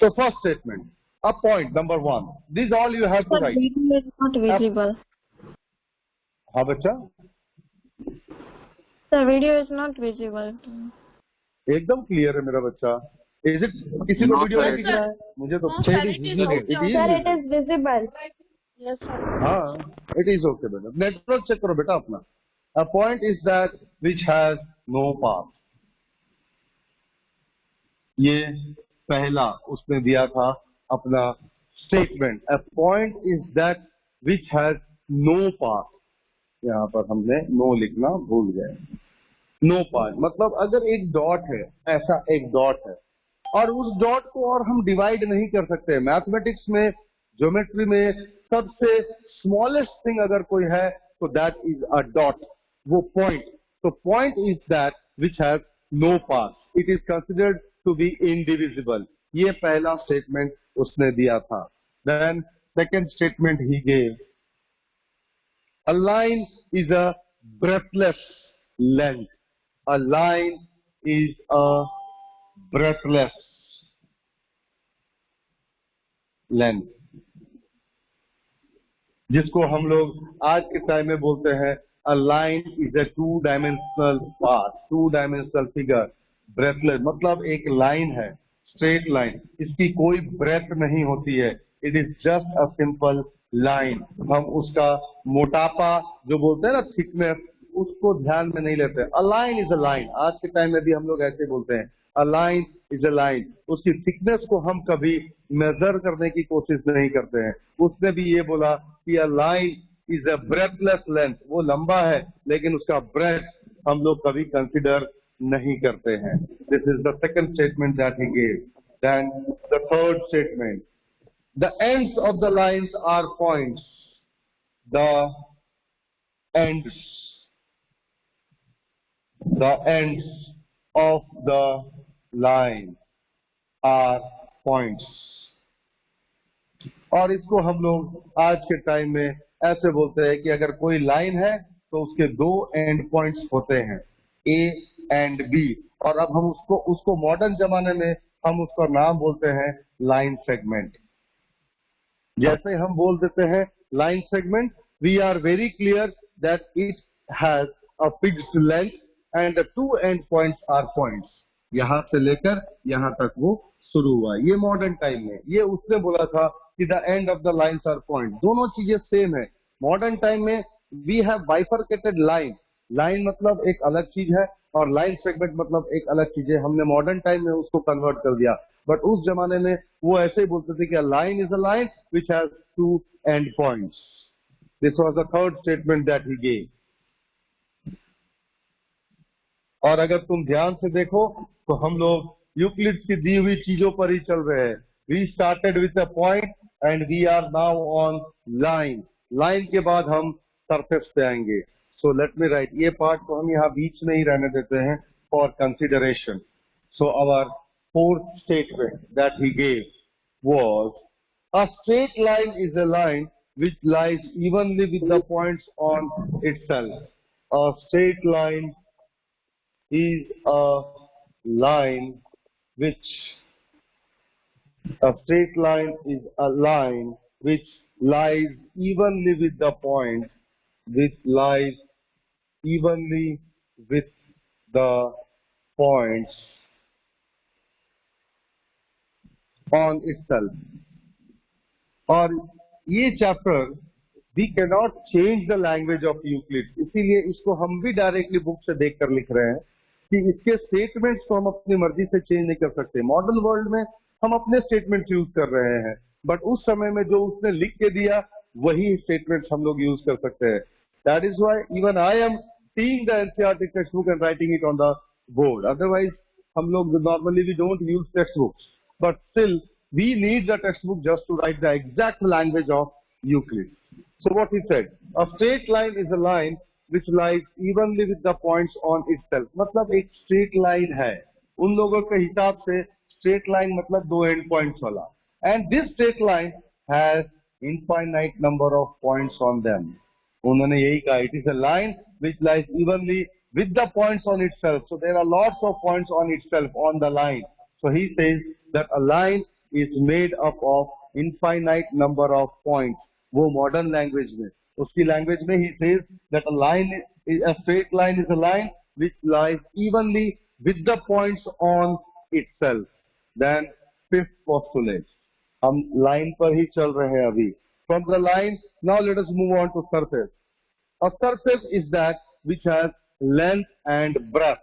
तो first statement, a point number 1, this all you have to write. Video is not visible. हाँ बच्चा, The video is not visible. एकदम क्लियर है मेरा बच्चा। इज इट किसी को Not वीडियो नहीं right. दिख रहा है? मुझे तो No, sir, it is okay. Sir, it is visible. Yes, sir. हाँ, इट इज ओके बेटा। नेटवर्क चेक करो बेटा अपना। A point is that which has no path. ये पहला उसने दिया था अपना statement. A point is that which has no path. यहाँ पर हमने नो लिखना भूल गए। नो पाथ मतलब अगर एक डॉट है, ऐसा एक डॉट है और उस डॉट को और हम डिवाइड नहीं कर सकते। मैथमेटिक्स में, ज्योमेट्री में सबसे स्मॉलेस्ट थिंग अगर कोई है तो दैट इज अ डॉट, वो पॉइंट। तो point is that which has no path, it is considered to be indivisible. ये पहला स्टेटमेंट उसने दिया था। Then second statement he gave, a line is a breathless length. A line is a breathless length, जिसको हम लोग आज के टाइम में बोलते हैं a line is a two-dimensional path, two-dimensional figure. breathless मतलब एक लाइन है, स्ट्रेट लाइन, इसकी कोई ब्रेथ नहीं होती है। It is just a simple line. हम उसका मोटापा जो बोलते हैं ना, थिकनेस, उसको ध्यान में नहीं लेते। A line is a line, आज के टाइम में भी हम लोग ऐसे बोलते हैं, a line is a line. उसकी थिकनेस को हम कभी मेजर करने की कोशिश नहीं करते हैं। उसने भी ये बोला कि a line is a breathless length, वो लंबा है लेकिन उसका ब्रेथ हम लोग कभी कंसिडर नहीं करते हैं। This is the second statement that he gave. Then the third statement, the ends of the lines are points. The ends of the line are points. और इसको हम लोग आज के टाइम में ऐसे बोलते हैं कि अगर कोई लाइन है तो उसके दो एंड पॉइंट्स होते हैं, ए एंड बी। और अब हम उसको मॉडर्न जमाने में हम उसका नाम बोलते हैं लाइन सेगमेंट। जैसे हम बोल देते हैं line segment, we are very clear that it has a fixed length and the two end points are points. यहां से लेकर यहां तक वो शुरू हुआ। ये मॉडर्न टाइम में, ये उसने बोला था कि the end of the lines are point. दोनों चीजें सेम है। मॉडर्न टाइम में we have bifurcated line. Line मतलब एक अलग चीज है और लाइन सेगमेंट मतलब एक अलग चीज है। हमने मॉडर्न टाइम में उसको कन्वर्ट कर दिया, बट उस जमाने में वो ऐसे ही बोलते थे कि line is a line which has two end points. This was the third statement that he gave. और अगर तुम ध्यान से देखो तो हम लोग यूक्लिड की दी हुई चीजों पर ही चल रहे हैं। We started with a point and we are now on line. Line के बाद हम सरफेस पे आएंगे। सो लेट मी राइट, ये पार्ट को हम यहाँ बीच में ही रहने देते हैं for consideration. So our fourth statement that he gave was, a straight line is a line which lies evenly with the points on itself. A straight line is a line which lies evenly with the point, on itself. और ये chapter we can not change the language of Euclid, इसीलिए इसको हम भी directly book से देखकर लिख रहे हैं कि इसके स्टेटमेंट्स को हम अपनी मर्जी से चेंज नहीं कर सकते। मॉडर्न वर्ल्ड में हम अपने स्टेटमेंट्स यूज कर रहे हैं, बट उस समय में जो उसने लिख के दिया वही स्टेटमेंट्स हम लोग यूज कर सकते हैं। That is why even I am seeing the NCERT textbook and writing it on the board. Otherwise, हम लोग normally we don't use textbooks, but still we need the textbook just to write the exact language of Euclid. So what he said, a straight line is a line which lies evenly with the points on itself. मतलब एक straight line है. उन लोगों के हिसाब से straight line मतलब दो end points वाला. And this straight line has infinite number of points on them. उन्होंने यही कहा, it is a line which lies evenly with the points on itself. So there are lots of points on itself on the line. So he says that a line is made up of infinite number of points. वो modern language में, उसकी language में he says that a straight line is a line which lies evenly with the points on itself. Then fifth postulate. हम line पर ही चल रहे हैं अभी. From the line, now let us move on to surface. A surface is that which has length and breadth.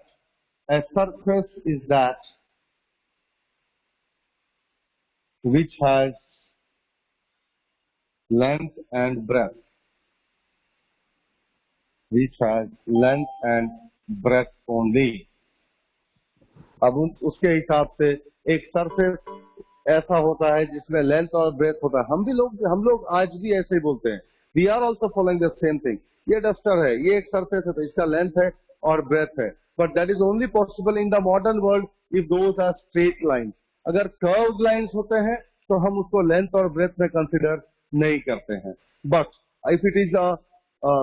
A surface is that which has length and breadth. Which has length and breadth only. अब उसके हिसाब से एक surface ऐसा होता है जिसमें length और ब्रेथ होता है. हम लोग आज भी ऐसे ही बोलते हैं. We are also following the same thing. ये डस्टर है, ये एक सरफेस है, तो इसका लेंथ है और ब्रेथ है. But that is only possible in the modern world if those are straight line. अगर कर्व्ड लाइंस होते हैं तो हम उसको लेंथ और ब्रेथ में कंसिडर नहीं करते हैं. But if it is a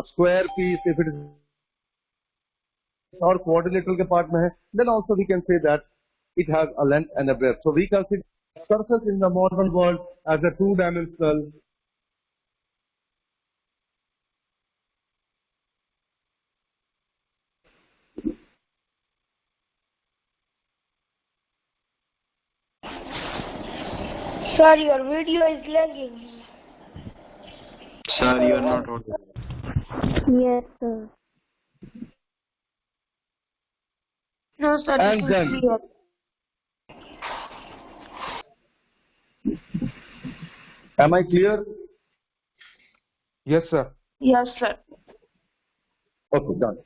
square piece, if it is और क्वाड्रिलेटरल के पार्ट में है, then also we can say that it has a length and a breadth. So we consider surface in the modern world as a two-dimensional Sir, your video is lagging. Sir, you are not audible. Yes, sir. No, sir. And this is then- clear. Am I clear? Yes, sir. Yes, sir. Okay, done.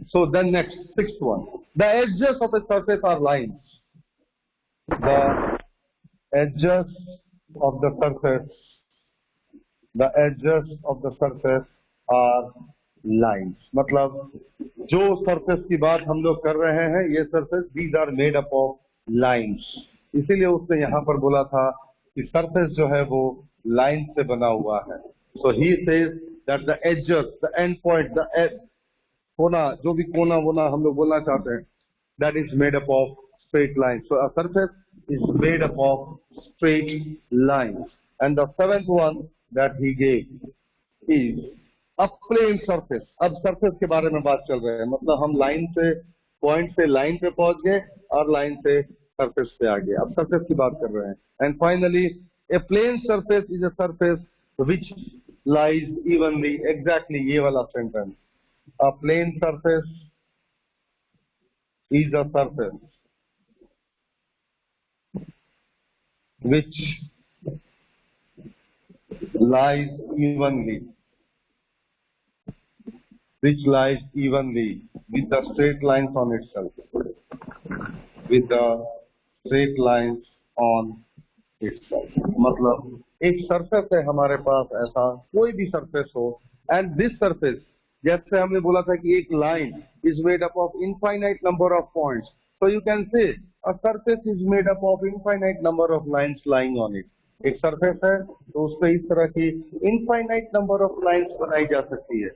So then next, sixth one. The edges of a surface are lines. The edges of the surface are lines. मतलब जो surface की बात हम लोग कर रहे हैं, ये surface, these are made up of lines. इसीलिए उसने यहाँ पर बोला था कि surface जो है वो line से बना हुआ है. So he says that the edges, the end point, the edge, कोना, जो भी कोना वोना हम लोग बोलना चाहते हैं, that is made up of straight lines. So a surface is made up of straight lines. And the seventh one that he gave is a plane surface. अब surface के बारे में बात चल रही है, मतलब हम लाइन से पॉइंट से लाइन पे पहुंच गए और लाइन से surface पे आ गए. अब surface की बात कर रहे हैं. And finally, a plane surface is a surface which lies evenly. Exactly ये वाला sentence. A plane surface is a surface which lies evenly with the straight lines on itself. With the straight lines on itself. मतलब एक surface है हमारे पास, ऐसा कोई भी surface हो, and this surface, जैसे हमने बोला था कि एक line is made up of infinite number of points. So you can say a surface is made up of infinite number of lines lying on it. एक surface है तो उस पे इस तरह की infinite number of lines बनाई जा सकती है.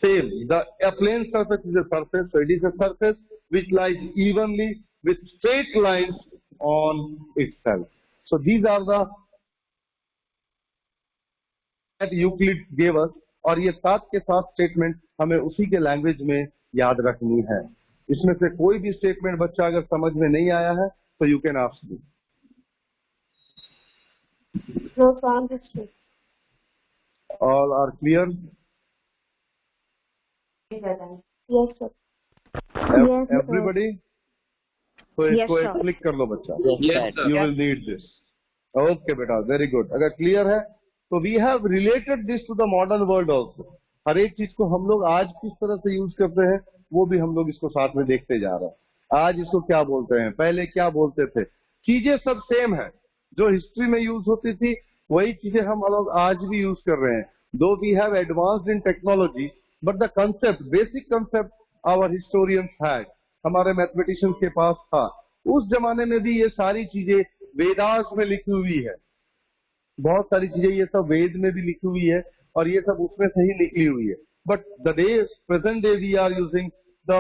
Same, a plane surface is a surface, so it is a surface which lies evenly with straight lines on itself. So these are the that Euclid gave us, और ये साथ के साथ statement हमें उसी के लैंग्वेज में याद रखनी है. इसमें से कोई भी स्टेटमेंट बच्चा अगर समझ में नहीं आया है तो you can ask me. No, sir, understood. All are clear? Yes, sir. Yes, sir. Everybody? तो Yes, इसको एक sir. क्लिक कर लो बच्चा. Yes, sir. You will need this. Okay, beta, very good. अगर clear है, so we have related this to the modern world also. हर एक चीज को हम लोग आज किस तरह से यूज करते हैं वो भी हम लोग इसको साथ में देखते जा रहे हैं। आज इसको क्या बोलते हैं, पहले क्या बोलते थे, चीजें सब सेम है। जो हिस्ट्री में यूज होती थी वही चीजें हम लोग आज भी यूज कर रहे हैं। Though we have advanced in technology but the concept, basic concept our historians had, हमारे मैथमेटिशियंस के पास था। उस जमाने में भी ये सारी चीजें वेदास में लिखी हुई है, बहुत सारी चीजें ये सब वेद में भी लिखी हुई है और ये सब उसमें से ही निकली हुई है। But the day present day we are using the,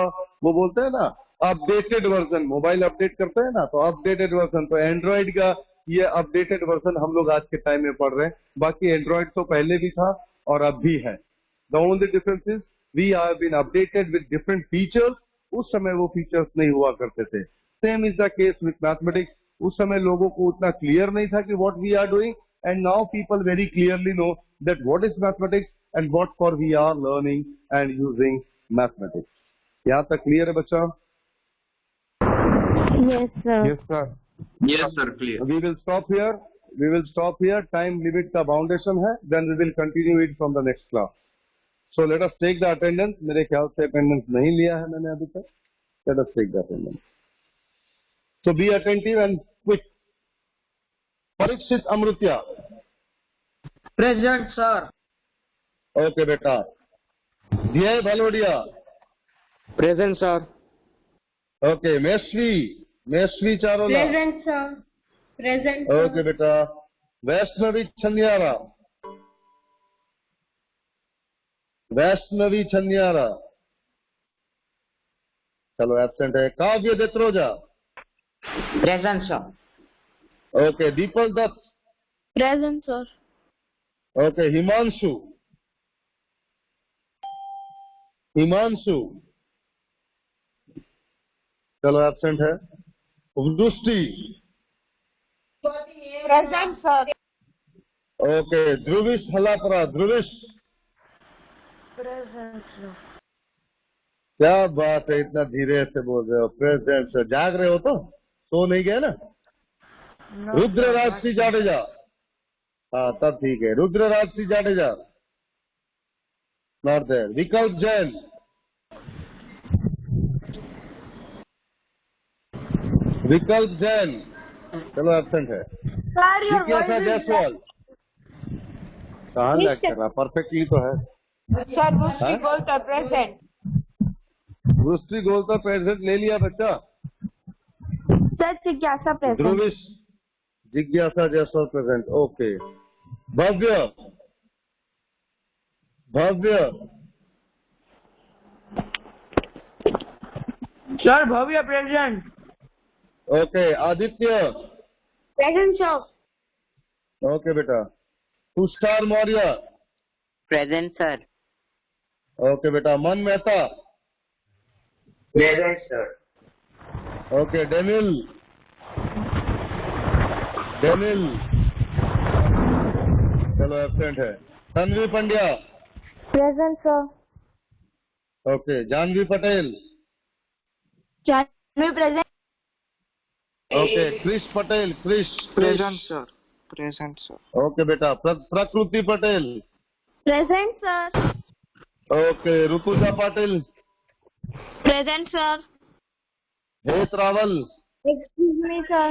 वो बोलते हैं ना अपडेटेड वर्जन, मोबाइल अपडेट करते हैं ना, तो अपडेटेड वर्जन, तो एंड्रॉइड का ये अपडेटेड वर्जन हम लोग आज के टाइम में पढ़ रहे हैं। बाकी एंड्रॉइड तो पहले भी था और अब भी है। The only difference is we have been updated with different features. उस समय वो फीचर्स नहीं हुआ करते थे। Same is the case with mathematics. उस समय लोगों को उतना क्लियर नहीं था कि what we are doing, and now people very clearly know that what is mathematics and what for we are learning and using mathematics. यहाँ तक क्लियर है बच्चा? Yes, sir. Yes, sir. Yes, sir. Clear. We will stop here. We will stop here. Time limit का foundation है. Then we will continue it from the next class. So let us take the attendance. मेरे ख्याल से attendance नहीं लिया है मैंने अभी तक. Let us take the attendance. So be attentive and quick. Parikshit Amrutya. Present, sir. Okay बेटा. Dhiyay Bhalodia. Present, sir. Okay. Meshvi Charola. Present, sir. Present, sir. Okay बेटा. वैष्णवी छन्यारा. वैष्णवी छन्यारा. चलो एब्सेंट है। Kavya Detroja. Present, sir. Okay Deepak Dutt. Present, sir. Okay Himanshu. Himanshu चलो absent है। Vrishti. Present, sir. Okay Dhruvish Halapara. Dhruvish. Present, sir. क्या बात है, इतना धीरे से बोल रहे हो? Present sir. जाग रहे हो तो सो नहीं गए ना? रुद्रराज सिंह जाडेजा. हाँ तब ठीक है। Rudraraj Singh Jadeja not there. विकल्प जैन. विकल्प जैन चलो एब्सेंट है। Sir, your जिज्ञासा voice is जायसवाल. कहाँ लैग कर रहा? परफेक्टली तो है. Sir, Mushri Golkar, present. वृष्टि गोलता प्रेजेंट ले लिया बच्चा. Sir, Jigyasa present. ध्रुविश जिज्ञासा Jaiswal present. Okay. Bhavya. Bhavya. Sir, Bhavya, present. Okay. Aditya. Present, sir. Okay बेटा. Tushar Maurya. Present, sir. Okay बेटा. Man Mehta. Present, sir. Okay. Denil. Denil चलो एब्सेंट है। Tanvi Pandya. Present, sir. Okay. Janvi Patel. Janvi present. Okay. Krish Patel. Krish. Present, sir. Present, sir. Okay बेटा। Prakriti Patel. Present, sir. Okay. Rutuja Patil. Present, sir. Het Raval. Excuse me, sir.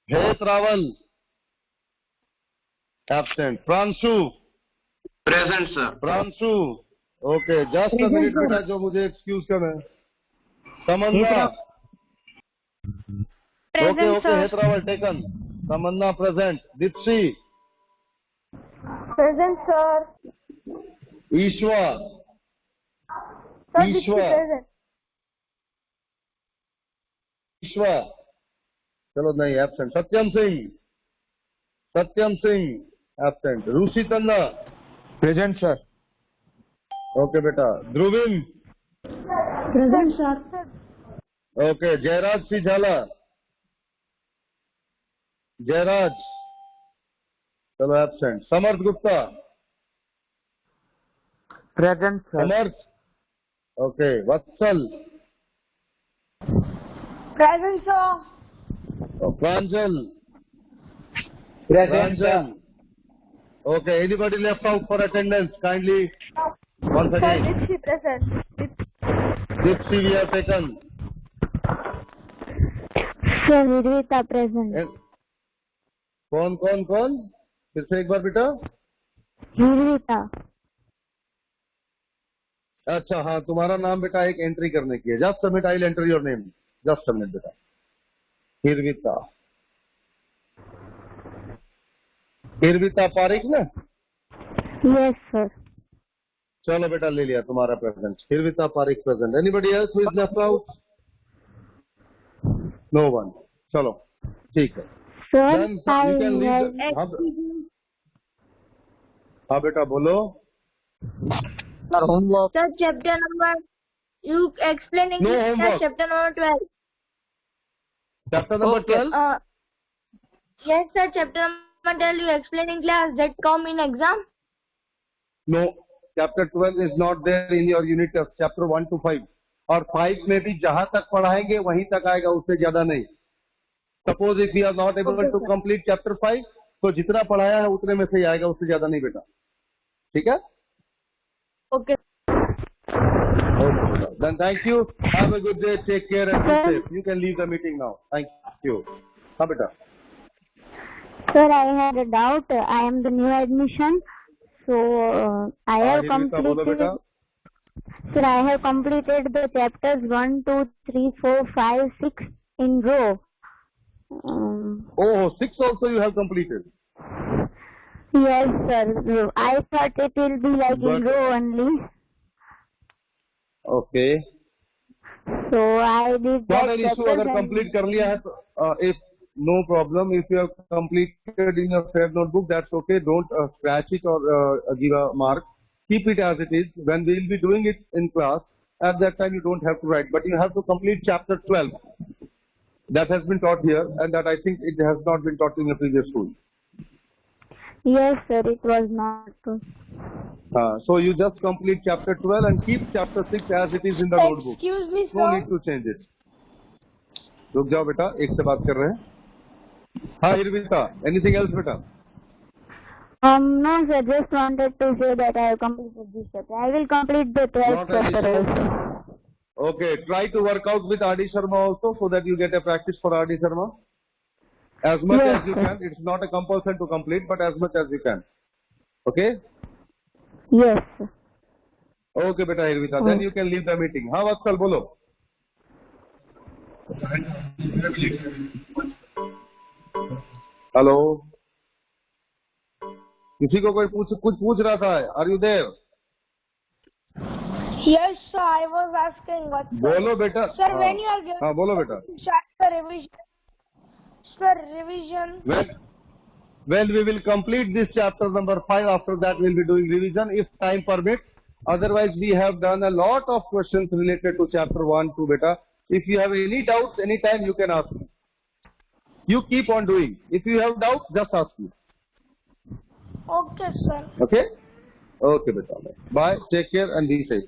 Het Raval absent. Pranshu. Present, sir. Pranshu. Okay. Just a minute बेटा, जो मुझे excuse करना है। Tamanna. Okay Present, okay. sir. Het Raval taken. Tamanna present. Dipsi. Present, sir. Ishwa. Sir, Dipti Ishwa. present. Ishwa चलो नहीं absent. Satyam Singh. Satyam Singh absent. Rusi Tanna. Present, sir. Okay बेटा। Dhruvin. Present, sir. Okay. Jayraj Singh Jhala. Jayraj चलो absent. Samarth Gupta. Present, sir. Samarth okay. Vatsal. Present, sir. Pranjal. Present, sir. Pranjal Okay, anybody left out for attendance? Kindly, once again. Dipsy present. Dipsy we have taken. Sir, Virvita present. And कौन कौन कौन? फिर से एक बार बेटा. Virvita. अच्छा हाँ, तुम्हारा नाम बेटा एक एंट्री करने की है. Just submit, I will enter your name. Just submit बेटा. हिरविता. हिरविता पारिक ना. Yes, sir. चलो बेटा, ले लिया तुम्हारा present. Hirvita Parikh present. Anybody else who is left out? No one. चलो ठीक है. Sir, Then you can leave I the- हाँ बेटा बोलो. Sir homework. Sir, chapter number, you explaining No this homework. chapter number 12. Chapter number 12. Yes, sir, chapter number 12 you explain in class that come in exam. No, chapter 12 is not there in your unit test. Chapter 1 to 5 और 5 में भी जहां तक पढ़ाएंगे वहीं तक आएगा, उससे ज्यादा नहीं. Suppose if you are not able to complete chapter 5, तो जितना पढ़ाया है उतने में से ही आएगा, उससे ज्यादा नहीं बेटा. ठीक है. Okay. Okay. Then thank you. Have a good day. Take care and be safe. You can leave the meeting now. Thank you. हाँ बेटा. Sir, I had a doubt. I am the new admission, so I have हिरविता बोलो बेटा. completed. Sir, I have completed the chapters 1, 2, 3, 4, 5, 6 in row. Oh, 6 also you have completed. Yes, sir. I thought it will be like in But- row only, Okay. so I did Not that an issue. chapters अगर and- complete कर लिया है तो if no problem. If you have completed in your fair notebook, that's okay. Don't scratch it or give a mark. Keep it as it is. When we will be doing it in class, at that time you don't have to write, but you have to complete chapter 12. That has been taught here, and that I think it has not been taught in the previous school. Yes, sir, it was not. So you just complete chapter 12 and keep chapter 6 as it is in the notebook. Excuse me, No sir. need to change it. रुक जाओ बेटा, एक से बात कर रहे हैं. हाँ हिरविता, anything else बेटा? No, sir, just wanted to say that I have completed this chapter. I will complete the 12th Not an chapter issue. also. Okay, try to work out with R.D. Sharma also, so that you get a practice for R.D. Sharma. As much Yes, as you sir. can. It's not a compulsion to complete, but as much as you can. Okay? Yes, sir. Okay बेटा हिरविता, then you can leave the meeting. हाँ वत्सल बोलो. Hello. किसी को कोई कुछ पूछ रहा था. Are you there? Yes, sir. I was asking what. बोलो बेटा. Sir, हाँ. when you are going हाँ बोलो बेटा. to start the revision. Sir, revision. Well, we will complete this chapter number 5. After that, we will be doing revision if time permits. Otherwise, we have done a lot of questions related to chapter 1, 2, beta. If you have any doubts, anytime you can ask me. You keep on doing. If you have doubts, just ask me. Okay, sir. Okay? Okay, beta. Bye. Take care and be safe.